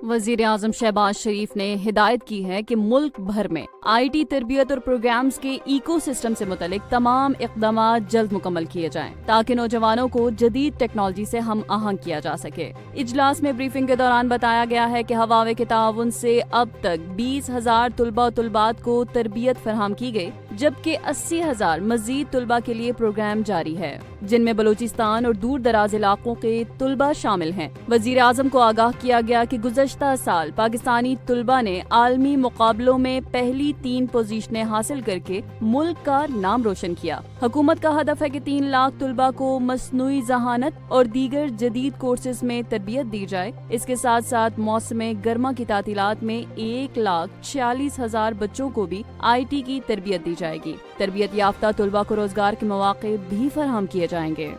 वजीर आजम शहबाज शरीफ ने हिदायत की है कि मुल्क भर में IT तरबियत और प्रोग्राम्स के इको सिस्टम से मुतलिक तमाम इक़दाम जल्द मुकम्मल किए जाएं ताकि नौजवानों को जदीद टेक्नोलॉजी से हम आहंग किया जा सके। इजलास में ब्रीफिंग के दौरान बताया गया है कि हवावे के ताउन से अब तक 20,000 तुलबा तुलबात को तरबियत फराहम की गई, जबकि 80,000 मजीद तुलबा के लिए प्रोग्राम जारी है, जिनमें बलूचिस्तान और दूर दराज इलाकों के तुलबा शामिल हैं। वजीर आजम को आगाह किया गया कि गुज़श्ता साल पाकिस्तानी तुलबा ने आलमी मुकाबलों में पहली 3 पोजीशनें हासिल करके मुल्क का नाम रोशन किया। हुकूमत का हदफ है कि 3 लाख तुलबा को मसनूई ज़हानत और दीगर जदीद कोर्सेज में तरबियत दी जाए। इसके साथ साथ मौसम गर्मा की तातीलात में 1,46,000 बच्चों को भी IT की तरबियत दी जाएगी। तरबियत याफ्ता तुलबा को रोजगार के मौके भी फराहम किए जाएंगे।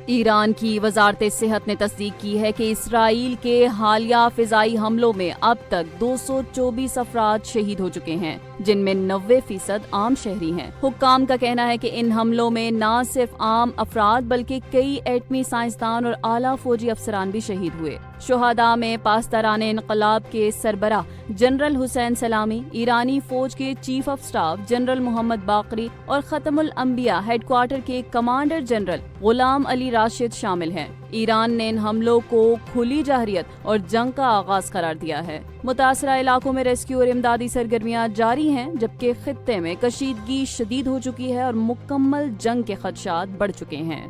ईरान की वजारत सेहत ने तस्दीक की है कि इसराइल के हालिया फिजाई हमलों में अब तक 224 अफराद शहीद हो चुके हैं, जिनमें 90% आम शहरी हैं। हुक्काम का कहना है कि इन हमलों में न सिर्फ आम अफराद बल्कि कई एटमी साइंसदान और आला फौजी अफसरान भी शहीद हुए। शुहदा में पासदारान इनकलाब के सरबराह जनरल हुसैन सलामी, ईरानी फौज के chief of staff general Mohammad Bagheri और खत्मुल अंबिया हेडक्वार्टर के commander general Gholam Ali Rashid शामिल हैं। ईरान ने इन हमलों को खुली जहरियत और जंग का आगाज करार दिया है। मुतासरा इलाकों में रेस्क्यू और इमदादी सरगर्मियां जारी हैं, जबकि खित्ते में कशीदगी शदीद हो चुकी है और मुकम्मल जंग के खदशात बढ़ चुके हैं।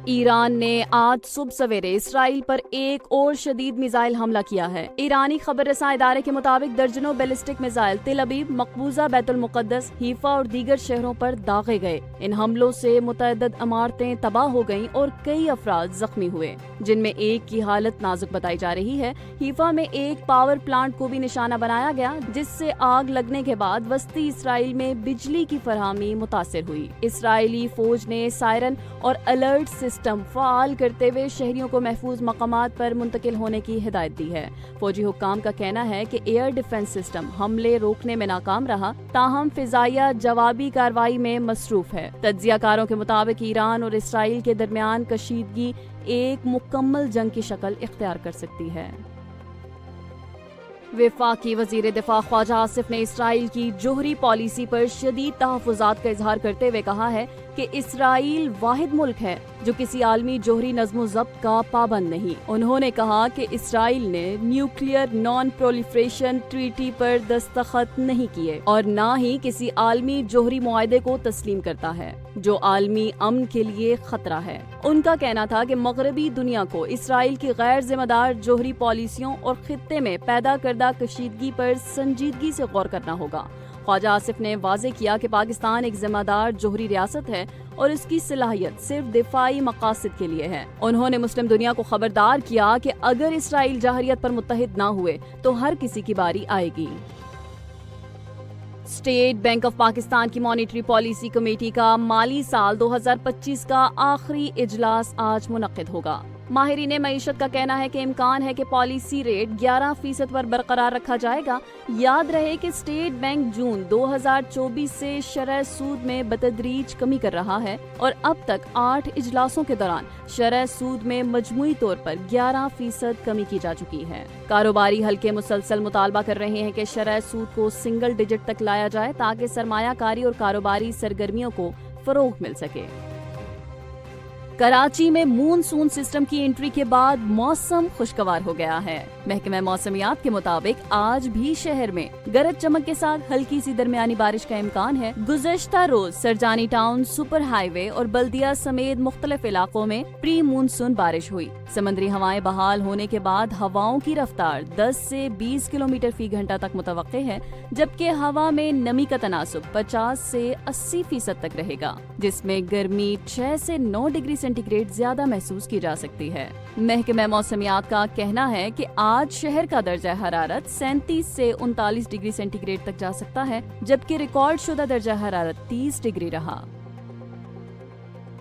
ईरान ने आज सुबह सवेरे इसराइल पर एक और शदीद मिसाइल हमला किया है। ईरानी खबर रसां इदारे के मुताबिक दर्जनों बैलिस्टिक मिसाइल तेल अबीब, मकबूजा, बैतुल मुकद्दस, हीफा और दीगर शहरों पर दागे गए। इन हमलों से मुतअद्दिद इमारतें तबाह हो गईं और कई अफराद जख्मी हुए, जिनमें एक की हालत नाजुक बताई जा रही है। हीफा में एक पावर प्लांट को भी निशाना बनाया गया, जिससे आग लगने के बाद वस्ती इसराइल में बिजली की फरहमी मुतासिर हुई। इसराइली फौज ने सायरन और अलर्ट सिस्टम फ़ाल करते हुए शहरियों को महफूज मकामात पर मुंतकिल होने की हिदायत दी है। फौजी हुक्काम का कहना है कि एयर डिफेंस सिस्टम हमले रोकने में नाकाम रहा, ताहम फिजाइया जवाबी कार्रवाई में मसरूफ है। तज्जियाकारों के मुताबिक ईरान और इसराइल के दरमियान कशीदगी एक मुकम्मल जंग की शक्ल इख्तियार कर सकती है। वफाकी वजीर दिफा ख्वाजा आसिफ ने इसराइल की जोहरी पॉलिसी पर शदीद तहफ़्फ़ुज़ात का इजहार करते हुए कहा है कि इसराइल वाहिद मुल्क है जो किसी आलमी जोहरी नज़्म ज़ब्त का पाबंद नहीं। उन्होंने कहा कि इसराइल ने न्यूक्लियर नॉन प्रोलिफरेशन ट्रीटी पर दस्तखत नहीं किए और न ही किसी आलमी जोहरी मुआहदे को तस्लीम करता है जो आलमी अमन के लिए खतरा है। उनका कहना था कि मगरबी दुनिया को इसराइल की गैर जिम्मेदार जोहरी पॉलिसियों और खित्ते में पैदा करदा कशीदगी पर संजीदगी से गौर करना होगा। ख्वाजा आसिफ ने वाज़ेह किया कि पाकिस्तान एक जिम्मेदार जोहरी रियासत है और इसकी सलाहियत सिर्फ दिफाई मकासद के लिए है। उन्होंने मुस्लिम दुनिया को खबरदार किया कि अगर इसराइल जहरियत पर मुत्तहिद न हुए तो हर किसी की बारी आएगी। स्टेट बैंक ऑफ पाकिस्तान की मॉनेटरी पॉलिसी कमेटी का माली साल 2025 का आखिरी इजलास आज मुनक्किद होगा। माहिरीन मईशत का कहना है कि इम्कान है कि पॉलिसी रेट 11% पर बरकरार रखा जाएगा। याद रहे कि स्टेट बैंक जून 2024 से शरह सूद में बतदरीज कमी कर रहा है और अब तक 8 इजलासों के दौरान शरह सूद में मजमूई तौर पर 11% कमी की जा चुकी है। कारोबारी हल्के मुसलसल मुतालबा कर रहे हैं कि शरह सूद को सिंगल डिजिट तक लाया जाए ताकि सरमायाकारी और कारोबारी सरगर्मियों को फरोग मिल सके। कराची में मूनसून सिस्टम की एंट्री के बाद मौसम खुशगवार हो गया है। महकमा मौसमियात के मुताबिक आज भी शहर में गरज चमक के साथ हल्की सी दरमियानी बारिश का इम्कान है। गुज़श्ता रोज सरजानी टाउन, सुपर हाईवे और बल्दिया समेत मुख्तलिफ इलाकों में प्री मूनसून बारिश हुई। समंदरी हवाएं बहाल होने के बाद हवाओं की रफ्तार 10 से 20 किलोमीटर फी घंटा तक मुतवक्के है, जबकि हवा में नमी का तनासुब 50 से 80% तक रहेगा, जिसमें गर्मी 6 से 9 डिग्री सेंटीग्रेड ज्यादा महसूस की जा सकती है। महकमा मौसमियात का कहना है कि आज शहर का दर्जा हरारत 37 से 39 डिग्री सेंटीग्रेड तक जा सकता है, जबकि रिकॉर्ड शुदा दर्जा हरारत 30 डिग्री रहा।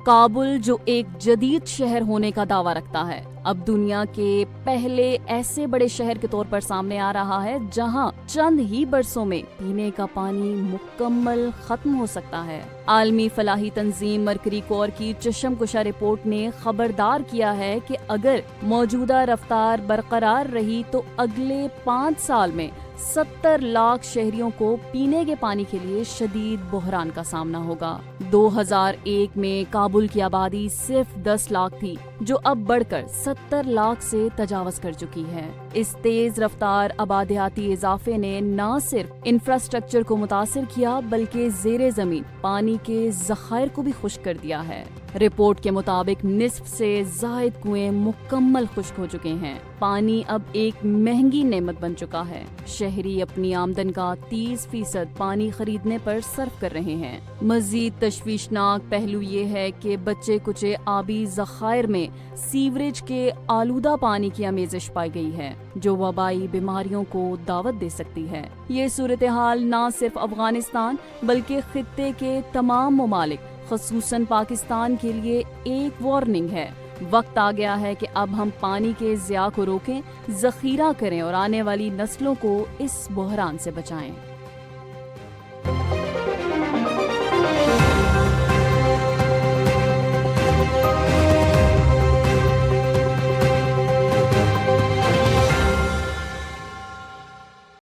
काबुल जो एक जदीद शहर होने का दावा रखता है, अब दुनिया के पहले ऐसे बड़े शहर के तौर पर सामने आ रहा है जहां चंद ही बरसों में पीने का पानी मुकम्मल खत्म हो सकता है। आलमी फलाही तंजीम मरकरी कोर की चश्मकुशा रिपोर्ट ने खबरदार किया है कि अगर मौजूदा रफ्तार बरकरार रही तो अगले 5 साल में 70 लाख शहरियों को पीने के पानी के लिए शदीद बहरान का सामना होगा। 2001 में काबुल की आबादी सिर्फ 10 लाख थी, जो अब बढ़कर 70 लाख से तजावज कर चुकी है। इस तेज रफ्तार आबादियाती इजाफे ने न सिर्फ इंफ्रास्ट्रक्चर को मुतासिर किया बल्कि जेरे जमीन पानी के जखायर को भी खुश्क कर दिया है। रिपोर्ट के मुताबिक निस्फ से जायद कुएं मुकम्मल खुश्क हो चुके हैं। पानी अब एक महंगी नेमत बन चुका है। शहरी अपनी आमदन का 30% पानी खरीदने पर सर्फ कर रहे हैं। मजीद तशवीशनाक पहलू ये है कि बच्चे कुचे आबी जखायर में सीवरेज के आलूदा पानी की आमेजिश पाई गई है, जो वबाई बीमारियों को दावत दे सकती है। ये सूरत हाल न सिर्फ अफगानिस्तान बल्कि खित्ते के तमाम ममालिक खसूसन पाकिस्तान के लिए एक वार्निंग है। वक्त आ गया है कि अब हम पानी के ज़िया को रोकें, ज़ख़ीरा करें और आने वाली नस्लों को इस बहरान से बचाएं।